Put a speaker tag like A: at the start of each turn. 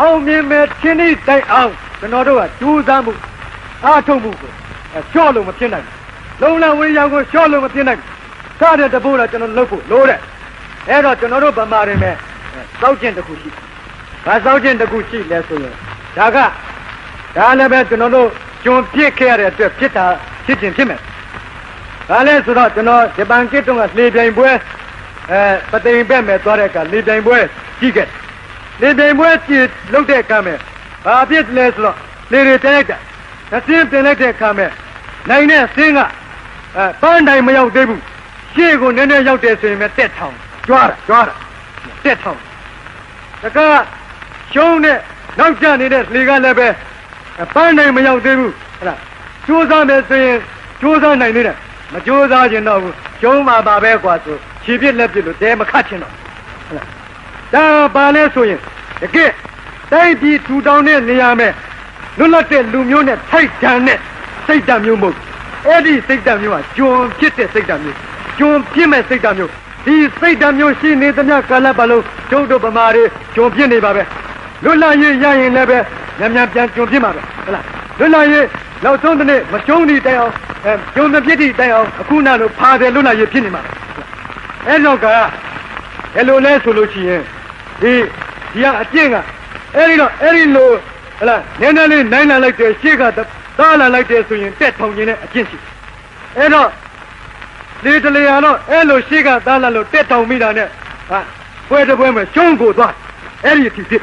A: အောင်မြင်မဲ့ချင်းဤတိုင်အောင်ကျွန်တော်တို့ကကြိုးစားမှုအားထုတ်မှုကိုလျှော့လို့မဖြစ်နိုင်ဘူးလုံလဝေးရောင်ကိုလျှော့လို့မဖြစ်နိုင်ဘူးစတဲ့တပိုးတော့ကျွန်တော်လုပ်ဖို့လိုတယ်အဲ့တော့ကျွန်တော်တို့ဗမာတွေမဲ့စောက်ကျင်တစ်ခုရှိဘာစောက်ကျင်တစ်ခုရှိလဲဆိုရင်ဒါလည်းပဲကျွန်တော်တို့ကျွန်ပြစ်ခဲ့ရတဲ့အတွက်ဖြစ်တာဖြစ်ခြင်းဖြစ်မယ်ဒါလည်းဆိုတော့ကျွန်တော်ဂျပန်ကစ်တုန်းကလေပြိုင်ပွဲပသိမ်ဘက်မဲ့သွားတဲ့အခါလေပြိုင်ပွဲကြီးခဲ့လေပြိုင်ပွဲကြီးလုပ်တဲ့အခါမဲ့ဘာဖြစ်လဲဆိုတော့လေတွေတင်လိုက်တာအစင်းတင်လိုက်တဲ့အခါမဲ့နိုင်တဲ့စင်းကပန်းတိုင်မရောက်သေးဘူးရှေ့ကိုနည်းနည်းရောက်တယ်ဆိုရင်ပဲတက်ထောင်ကြွားတာတက်ထောင်တကရှုံးတဲ့နောက်ကျနေတဲ့လေကလည်းပဲပန်းတိုင်မရောက်သေးဘူးဟဲ့လားကြိုးစားမယ်ဆိုရင်ကြိုးစားနိုင်နေတယ်မကြိုးစားခြင်းတော့ဘူးကျုံးမှာပါပဲကွာဆိုခြေပြစ်လက်ပြစ်လို့တဲမခတ်ခြင်းတော့ဟဲ့လားဒါပါလဲဆိုရင်တကယ်တိုင်းပြည်ထူထောင်တဲ့နေရာမဲ့လွတ်လပ်တဲ့လူမျိုးနဲ့ထိုက်တန်တဲ့စိတ်ဓာတ်မျိုးမဟုတ်အဲ့ဒီစိတ်ဓာတ်မျိုးကကျွန်ဖြစ်တဲ့စိတ်ဓာတ်မျိုးကျွန်ဖြစ်မဲ့စိတ်ဓာတ်မျိုးဒီစိတ်ဓာတ်မျိုးရှိနေသမျှကာလပတ်လုံးကျုပ်တို့ဗမာတွေကျွန်ဖြစ်နေပါပဲလွတ်လပ်ရေးရရင်လည်းပဲမြန်ပြန်ကျွန်ဖြစ်မှာပဲဟုတ်လားလွတ်လပ်ရေးနောက်ဆုံးတစ်နေ့မကျုံးသည့်တိုင်အောင်ကျွန်မဖြစ်သည့်တိုင်အောင်အခုနောက်လို့ဖာတယ်လွတ်လပ်ရေးဖြစ်နေမှာအဲ့တော့ကဘယ်လိုလဲဆိုလို့ရှိရင်ဒီကအပြင့်ကအဲ့ဒီလိုဟလာနည်းနည်းလေးနိုင်လာလိုက်တယ်ရှေ့ကသားလာလိုက်တယ်ဆိုရင်တက်ထောင်ခြင်းနဲ့အကျင့်ရှိအဲ့တော့လေတလေရတော့အဲ့လိုရှေ့ကသားလာလို့တက်ထောင်မိတာနဲ့ဟာပွဲတစ်ပွဲမှာကျုံးကိုသွားအဲ့ဒီအဖြစ်ဖြစ်